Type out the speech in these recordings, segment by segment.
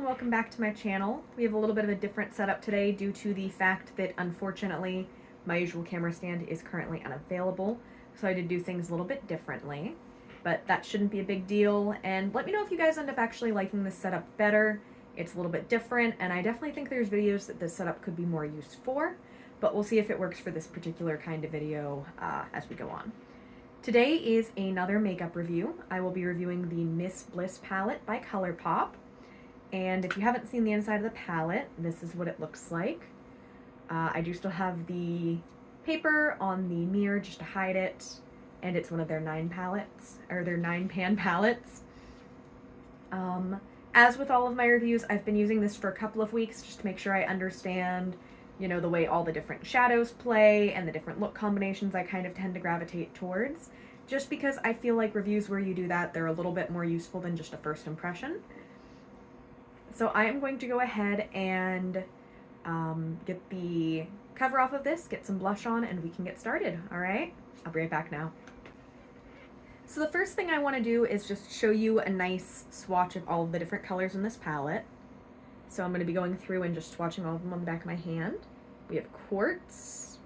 welcome back to my channel. We have a little bit of a different setup today due to the fact that unfortunately my usual camera stand is currently unavailable, so I did do things a little bit differently, but that shouldn't be a big deal. And let me know if you guys end up actually liking this setup better. It's a little bit different, and I definitely think there's videos that this setup could be more used for, but we'll see if it works for this particular kind of video as we go on. Today is another makeup review. I will be reviewing the Miss Bliss palette by ColourPop. And if you haven't seen the inside of the palette, this is what it looks like. I do still have the paper on the mirror just to hide it, and it's one of their 9 palettes, or their 9-pan palettes. As with all of my reviews, I've been using this for a couple of weeks just to make sure I understand, you know, the way all the different shadows play and the different look combinations I kind of tend to gravitate towards, just because I feel like reviews where you do that, they're a little bit more useful than just a first impression. So I am going to go ahead and get the cover off of this, get some blush on, and we can get started, all right? I'll be right back now. So the first thing I want to do is just show you a nice swatch of all of the different colors in this palette. So I'm going to be going through and just swatching all of them on the back of my hand. We have Quartz,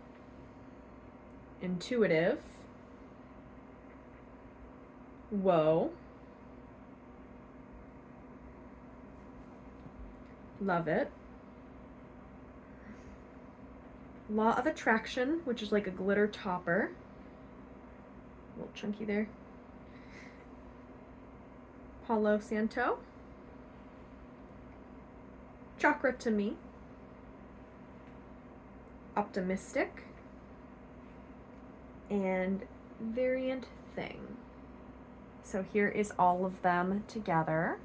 Intuitive, Whoa, Love It, Law of Attraction, which is like a glitter topper, a little chunky there, Palo Santo, Chakra to Me, Optimistic, and Variant Thing. So here is all of them together.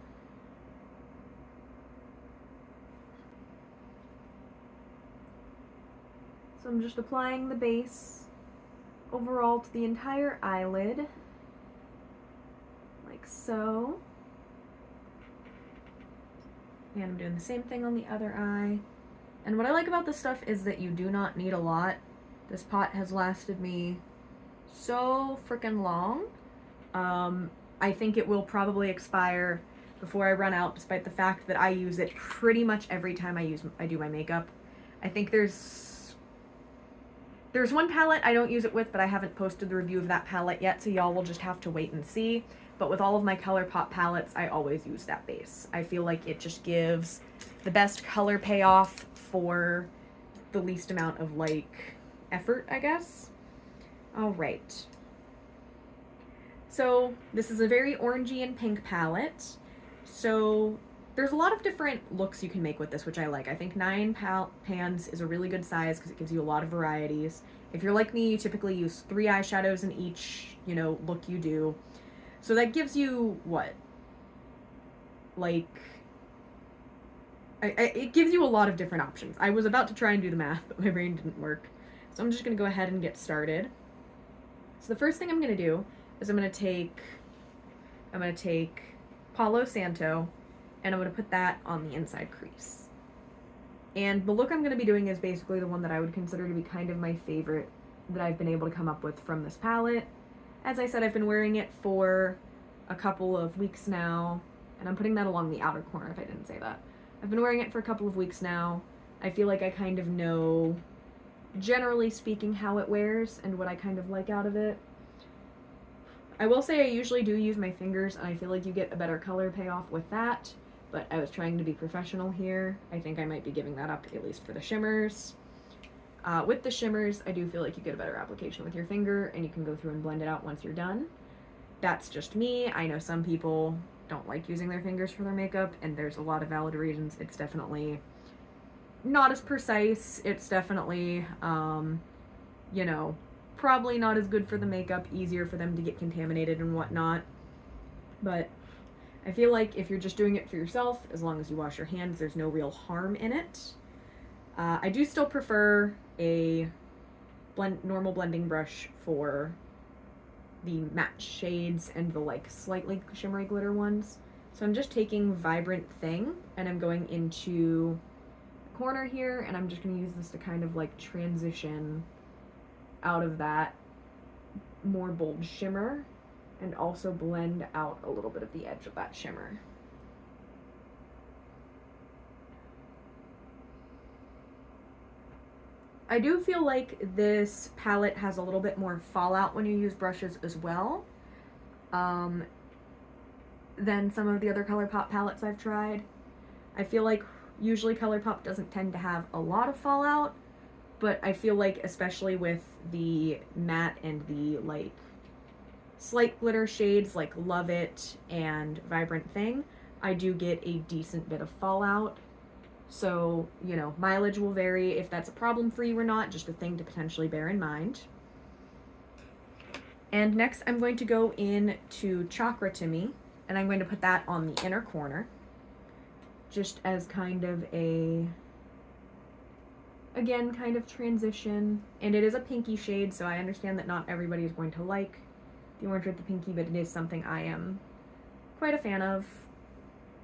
So I'm just applying the base overall to the entire eyelid, like so. And I'm doing the same thing on the other eye. And what I like about this stuff is that you do not need a lot. This pot has lasted me so freaking long. I think it will probably expire before I run out, despite the fact that I use it pretty much every time I do my makeup. I think there's one palette I don't use it with, but I haven't posted the review of that palette yet, so y'all will just have to wait and see. But with all of my ColourPop palettes, I always use that base. I feel like it just gives the best color payoff for the least amount of, like, effort, I guess. All right. So this is a very orangey and pink palette. So there's a lot of different looks you can make with this, which I like. I think 9 pans is a really good size because it gives you a lot of varieties. If you're like me, you typically use 3 eyeshadows in each, you know, look you do. So that gives you, what? Like, it gives you a lot of different options. I was about to try and do the math, but my brain didn't work. So I'm just going to go ahead and get started. So the first thing I'm going to do is I'm going to take Palo Santo, and I'm going to put that on the inside crease. And the look I'm going to be doing is basically the one that I would consider to be kind of my favorite that I've been able to come up with from this palette. As I said, I've been wearing it for a couple of weeks now, and I'm putting that along the outer corner if I didn't say that. I've been wearing it for a couple of weeks now. I feel like I kind of know, generally speaking, how it wears and what I kind of like out of it. I will say I usually do use my fingers, and I feel like you get a better color payoff with that, but I was trying to be professional here. I think I might be giving that up, at least for the shimmers. With the shimmers, I do feel like you get a better application with your finger, and you can go through and blend it out once you're done. That's just me. I know some people don't like using their fingers for their makeup, and there's a lot of valid reasons. It's definitely not as precise. It's definitely, you know, probably not as good for the makeup, easier for them to get contaminated and whatnot. But I feel like if you're just doing it for yourself, as long as you wash your hands, there's no real harm in it. I do still prefer a normal blending brush for the matte shades and the like slightly shimmery glitter ones. So I'm just taking Vibrant Thing, and I'm going into the corner here, and I'm just going to use this to kind of like transition out of that more bold shimmer and also blend out a little bit of the edge of that shimmer. I do feel like this palette has a little bit more fallout when you use brushes as well, um, than some of the other ColourPop palettes I've tried. I feel like usually ColourPop doesn't tend to have a lot of fallout, but I feel like especially with the matte and the like slight glitter shades like Love It and Vibrant Thing, I do get a decent bit of fallout. So, you know, mileage will vary if that's a problem for you or not, just a thing to potentially bear in mind. And next I'm going to go into Chakra to Me, and I'm going to put that on the inner corner, just as kind of a, again, kind of transition. And it is a pinky shade, so I understand that not everybody is going to like the orange with the pinky, but it is something I am quite a fan of.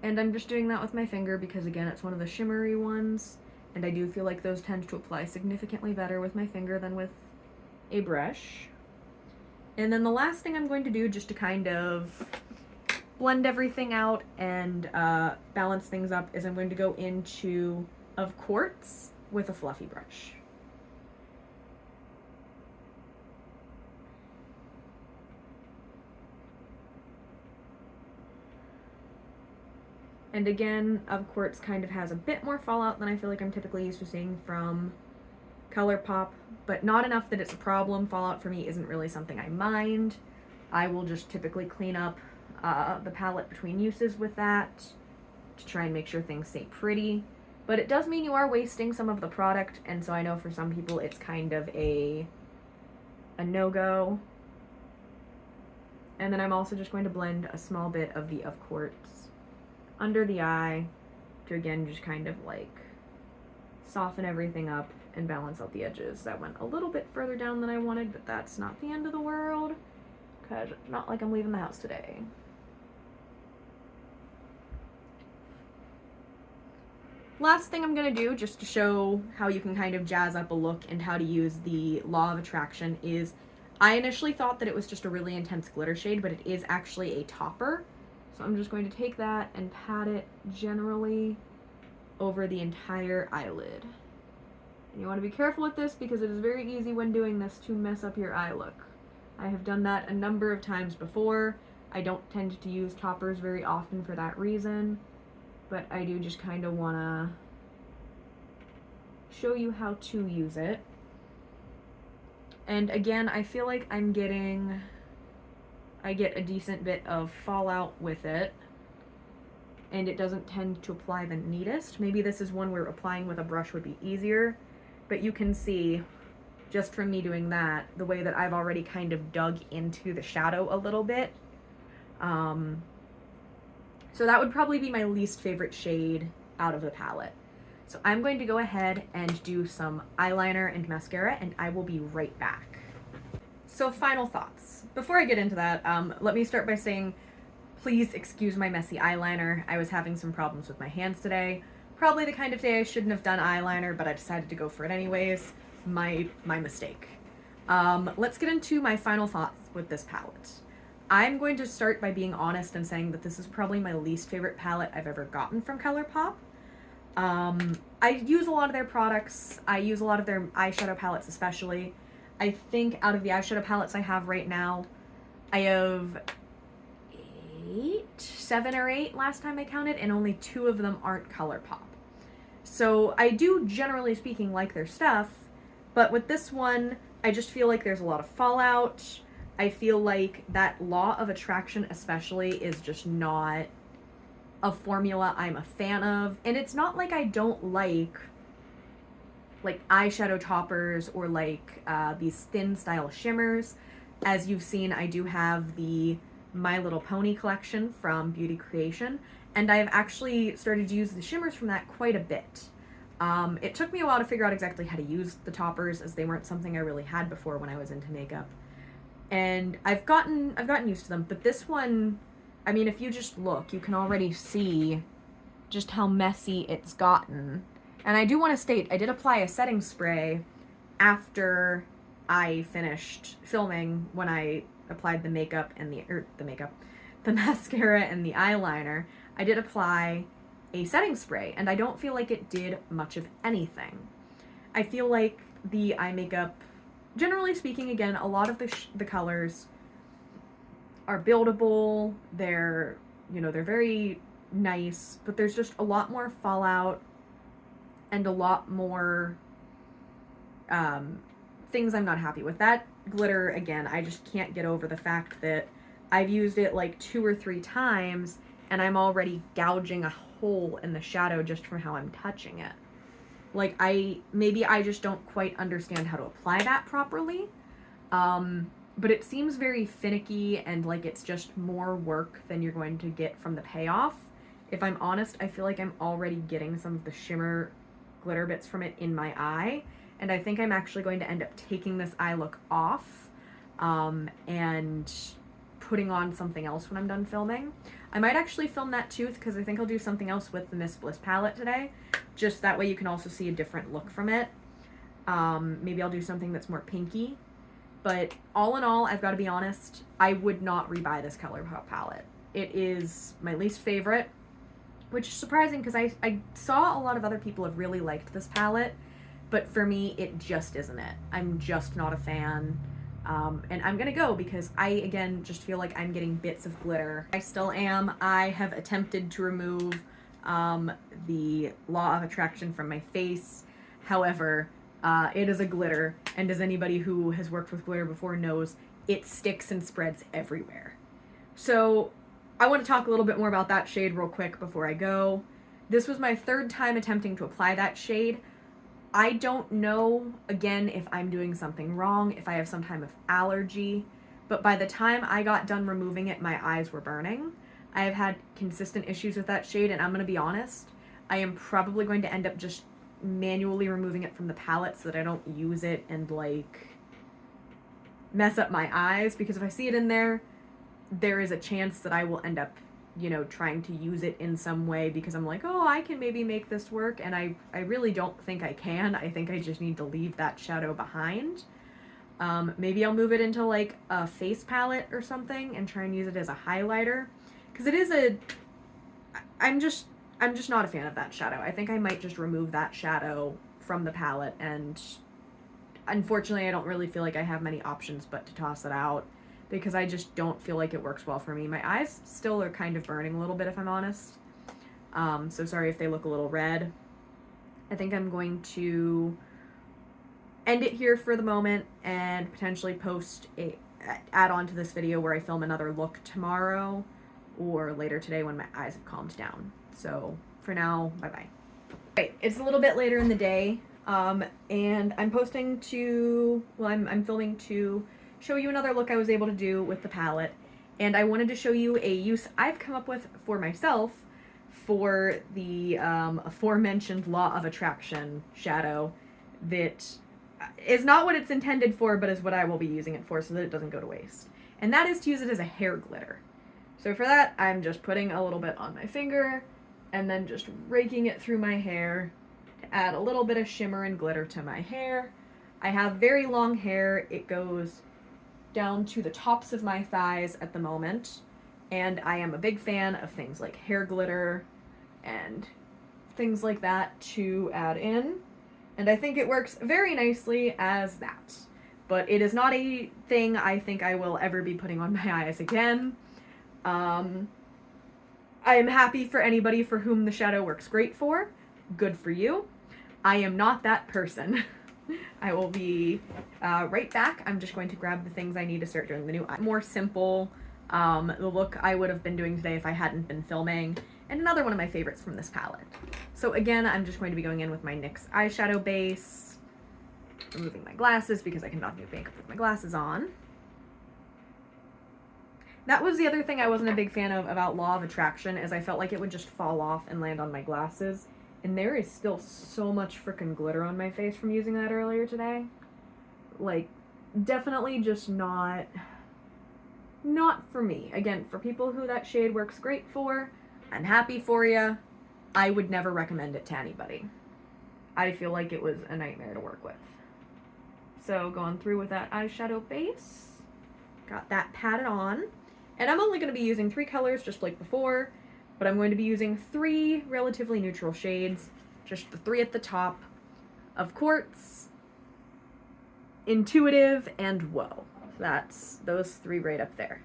And I'm just doing that with my finger because, again, it's one of the shimmery ones, and I do feel like those tend to apply significantly better with my finger than with a brush. And then the last thing I'm going to do, just to kind of blend everything out and balance things up, is I'm going to go into Of Quartz with a fluffy brush. And again, Of Quartz kind of has a bit more fallout than I feel like I'm typically used to seeing from ColourPop, but not enough that it's a problem. Fallout for me isn't really something I mind. I will just typically clean up the palette between uses with that to try and make sure things stay pretty. But it does mean you are wasting some of the product, and so I know for some people it's kind of a no-go. And then I'm also just going to blend a small bit of the Of Quartz under the eye to, again, just kind of like soften everything up and balance out the edges. That went a little bit further down than I wanted, but that's not the end of the world, because it's not like I'm leaving the house today. Last thing I'm going to do, just to show how you can kind of jazz up a look and how to use the Law of Attraction, is I initially thought that it was just a really intense glitter shade, but it is actually a topper. So I'm just going to take that and pat it generally over the entire eyelid. And you want to be careful with this because it is very easy when doing this to mess up your eye look. I have done that a number of times before. I don't tend to use toppers very often for that reason, but I do just kind of want to show you how to use it. And again, I feel like I get a decent bit of fallout with it, and it doesn't tend to apply the neatest. Maybe this is one where applying with a brush would be easier, but you can see just from me doing that, the way that I've already kind of dug into the shadow a little bit. So that would probably be my least favorite shade out of the palette. So I'm going to go ahead and do some eyeliner and mascara, and I will be right back. So final thoughts. Before I get into that, let me start by saying, please excuse my messy eyeliner. I was having some problems with my hands today. Probably the kind of day I shouldn't have done eyeliner, but I decided to go for it anyways. My mistake. Let's get into my final thoughts with this palette. I'm going to start by being honest and saying that this is probably my least favorite palette I've ever gotten from ColourPop. I use a lot of their products. I use a lot of their eyeshadow palettes especially. I think out of the eyeshadow palettes I have right now, I have 7 or 8 last time I counted, and only 2 of them aren't ColourPop. So I do, generally speaking, like their stuff, but with this one, I just feel like there's a lot of fallout. I feel like that Law of Attraction especially is just not a formula I'm a fan of. And it's not like I don't like eyeshadow toppers or these thin style shimmers. As you've seen, I do have the My Little Pony collection from Beauty Creation, and I've actually started to use the shimmers from that quite a bit. It took me a while to figure out exactly how to use the toppers, as they weren't something I really had before when I was into makeup. And I've gotten used to them, but this one, I mean, if you just look, you can already see just how messy it's gotten. And I do want to state, I did apply a setting spray after I finished filming, when I applied the makeup and the mascara and the eyeliner. I did apply a setting spray, and I don't feel like it did much of anything. I feel like the eye makeup, generally speaking, again, a lot of the colors are buildable. They're, you know, they're very nice, but there's just a lot more fallout and a lot more things I'm not happy with. That glitter, again, I just can't get over the fact that I've used it like 2 or 3 times and I'm already gouging a hole in the shadow just from how I'm touching it. Like, maybe I just don't quite understand how to apply that properly. But it seems very finicky and like it's just more work than you're going to get from the payoff. If I'm honest, I feel like I'm already getting some of the shimmer glitter bits from it in my eye. And I think I'm actually going to end up taking this eye look off and putting on something else when I'm done filming. I might actually film that too, because I think I'll do something else with the Miss Bliss palette today. Just that way you can also see a different look from it. Maybe I'll do something that's more pinky. But all in all, I've got to be honest, I would not rebuy this ColourPop palette. It is my least favorite, which is surprising because I saw a lot of other people have really liked this palette, but for me, it just isn't it. I'm just not a fan. And I'm gonna go because I, again, just feel like I'm getting bits of glitter. I still am. I have attempted to remove the Law of Attraction from my face. However, it is a glitter, and as anybody who has worked with glitter before knows, it sticks and spreads everywhere. So I want to talk a little bit more about that shade real quick before I go. This was my 3rd time attempting to apply that shade. I don't know, again, if I'm doing something wrong, if I have some type of allergy, but by the time I got done removing it, my eyes were burning. I have had consistent issues with that shade, and I'm going to be honest, I am probably going to end up just manually removing it from the palette so that I don't use it and like mess up my eyes, because if I see it in there, there is a chance that I will end up, you know, trying to use it in some way because I'm like, oh, I can maybe make this work, and I really don't think I can. I think I just need to leave that shadow behind. Maybe I'll move it into like a face palette or something and try and use it as a highlighter, because it is I'm just not a fan of that shadow. I think I might just remove that shadow from the palette, and unfortunately I don't really feel like I have many options but to toss it out because I just don't feel like it works well for me. My eyes still are kind of burning a little bit, if I'm honest. So sorry if they look a little red. I think I'm going to end it here for the moment and potentially add on to this video where I film another look tomorrow or later today when my eyes have calmed down. So for now, bye-bye. Right, it's a little bit later in the day, and I'm posting I'm filming to show you another look I was able to do with the palette, and I wanted to show you a use I've come up with for myself for the aforementioned Law of Attraction shadow that is not what it's intended for, but is what I will be using it for so that it doesn't go to waste. And that is to use it as a hair glitter. So for that, I'm just putting a little bit on my finger and then just raking it through my hair to add a little bit of shimmer and glitter to my hair. I have very long hair. It goes down to the tops of my thighs at the moment, and I am a big fan of things like hair glitter and things like that to add in, and I think it works very nicely as that. But it is not a thing I think I will ever be putting on my eyes again. I am happy for anybody for whom the shadow works great for. Good for you. I am not that person. I will be right back. I'm just going to grab the things I need to start doing the new eye. More simple, the look I would have been doing today if I hadn't been filming, and another one of my favorites from this palette. So again, I'm just going to be going in with my NYX eyeshadow base, removing my glasses because I cannot do makeup with my glasses on. That was the other thing I wasn't a big fan of about Law of Attraction, is I felt like it would just fall off and land on my glasses. And there is still so much freaking glitter on my face from using that earlier today. Like, definitely just not for me. Again, for people who that shade works great for, I'm happy for you. I would never recommend it to anybody. I feel like it was a nightmare to work with. So going through with that eyeshadow base, got that patted on. And I'm only going to be using 3 colors just like before, but I'm going to be using 3 relatively neutral shades, just the 3 at the top of Quartz, Intuitive, and Whoa. That's those three right up there.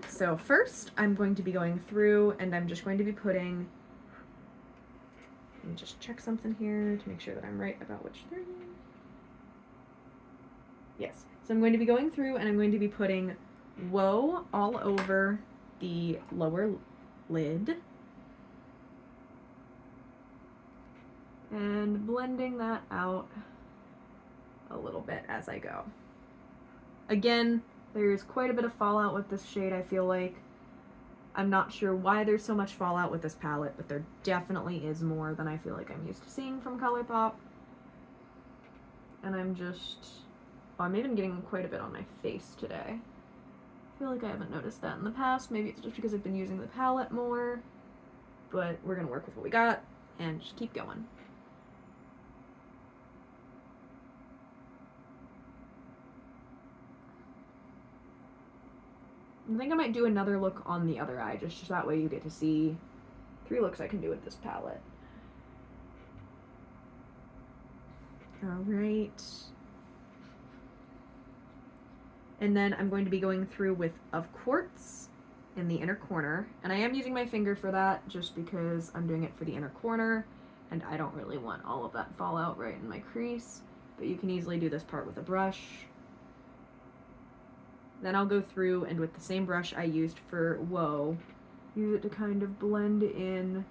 So first, I'm going to be going through and I'm just going to be putting, let me just check something here to make sure that I'm right about which three. Yes, so I'm going to be going through and I'm going to be putting Whoa all over the lower lid and blending that out a little bit as I go. Again, there's quite a bit of fallout with this shade, I feel like. I'm not sure why there's so much fallout with this palette, but there definitely is more than I feel like I'm used to seeing from ColourPop. And I'm even getting quite a bit on my face today. I feel like I haven't noticed that in the past. Maybe it's just because I've been using the palette more, but we're gonna work with what we got and just keep going. I think I might do another look on the other eye, just so that way you get to see 3 looks I can do with this palette. Alright. And then I'm going to be going through with Of Quartz in the inner corner. And I am using my finger for that, just because I'm doing it for the inner corner, and I don't really want all of that fallout right in my crease. But you can easily do this part with a brush. Then I'll go through and with the same brush I used for Whoa, use it to kind of blend in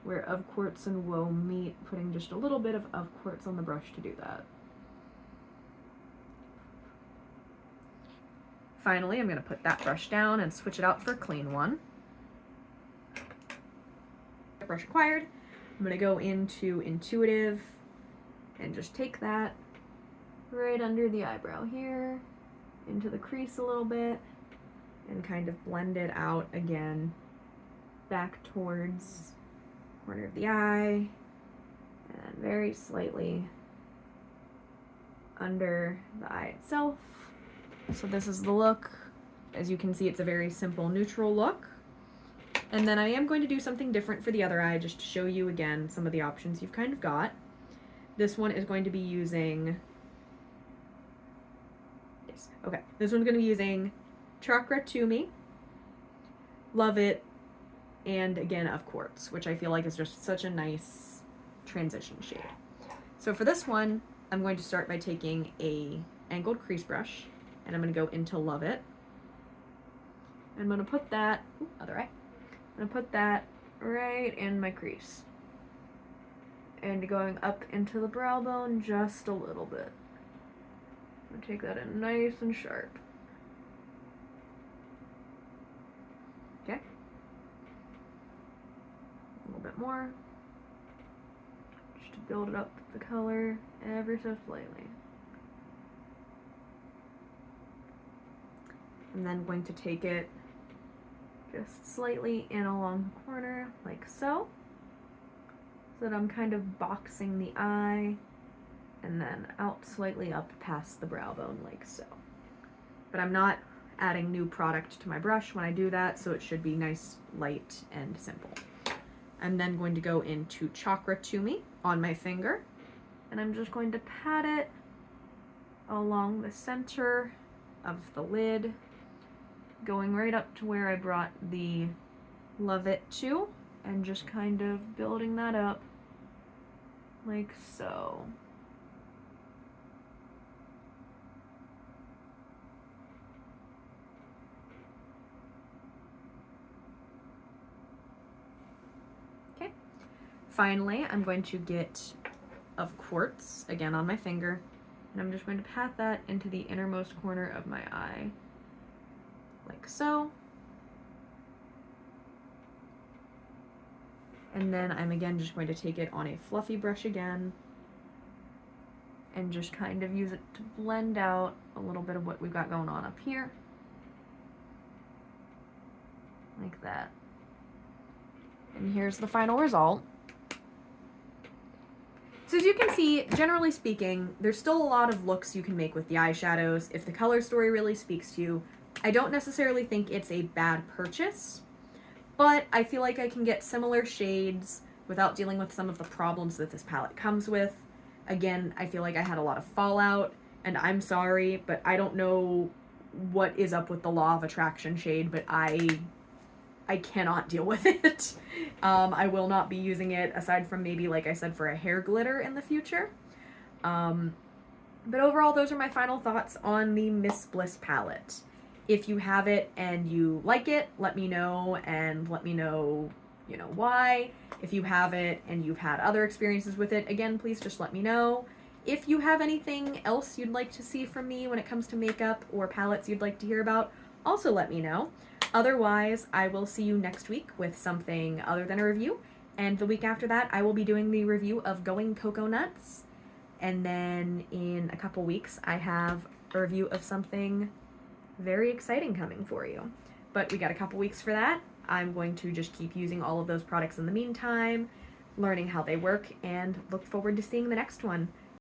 where Of Quartz and Whoa meet, putting just a little bit of Quartz on the brush to do that. Finally, I'm going to put that brush down and switch it out for a clean one. Brush acquired. I'm going to go into Intuitive and just take that right under the eyebrow here, into the crease a little bit, and kind of blend it out again back towards the corner of the eye, and very slightly under the eye itself. So this is the look. As you can see, it's a very simple neutral look. And then I am going to do something different for the other eye, just to show you again some of the options you've kind of got. This one is going to be using, okay, this one's going to be using Chakra to Me, Love It, and again Of Quartz, which I feel like is just such a nice transition shade. So for this one, I'm going to start by taking a angled crease brush, and I'm going to go into Love It. I'm going to put that, other eye, I'm going to put that right in my crease. And going up into the brow bone just a little bit. I'm gonna take that in nice and sharp. Okay. A little bit more. Just to build it up the color ever so slightly. And then going to take it just slightly in along the corner, like so. So that I'm kind of boxing the eye, and then out slightly up past the brow bone, like so. But I'm not adding new product to my brush when I do that, so it should be nice, light, and simple. I'm then going to go into Chakra to Me on my finger, and I'm just going to pat it along the center of the lid, going right up to where I brought the Love It to, and just kind of building that up like so. Okay. Finally, I'm going to get Of Quartz again on my finger, and I'm just going to pat that into the innermost corner of my eye, like so. And then I'm again just going to take it on a fluffy brush again and just kind of use it to blend out a little bit of what we've got going on up here. Like that. And here's the final result. So as you can see, generally speaking, there's still a lot of looks you can make with the eyeshadows if the color story really speaks to you. I don't necessarily think it's a bad purchase, but I feel like I can get similar shades without dealing with some of the problems that this palette comes with. Again, I feel like I had a lot of fallout, and I'm sorry, but I don't know what is up with the law of attraction shade, but I cannot deal with it. I will not be using it aside from maybe, like I said, for a hair glitter in the future. But overall, those are my final thoughts on the Miss Bliss palette. If you have it and you like it, let me know, and let me know, you know, why. If you have it and you've had other experiences with it, again, please just let me know. If you have anything else you'd like to see from me when it comes to makeup or palettes you'd like to hear about, also let me know. Otherwise, I will see you next week with something other than a review. And the week after that, I will be doing the review of Going Cocoa Nuts. And then in a couple weeks, I have a review of something very exciting coming for you. But we got a couple weeks for that. I'm going to just keep using all of those products in the meantime, learning how they work, and look forward to seeing the next one.